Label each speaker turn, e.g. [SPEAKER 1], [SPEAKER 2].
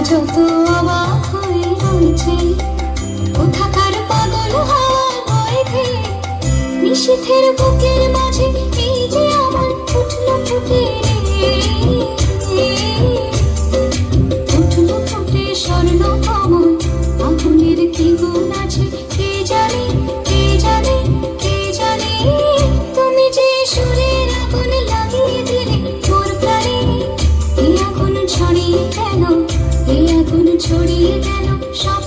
[SPEAKER 1] যত অবাক হয়ে রয়েছে, কোথাকার পাগল হাওয়ার বয়কে নিশীথের বুকের মাঝে এই যে আমার উঠল ফুটে উঠল ফুটে স্বর্ণ কমল। আগুনের কি গুণ আছে কে জানে, কে জানে, কে জানে। তুমি যে সুরের আগুন লাগিয়ে দিলে মোর প্রাণে, এই আগুন ছড়িয়ে গেল, এই আগুন ছড়িয়ে গেল সব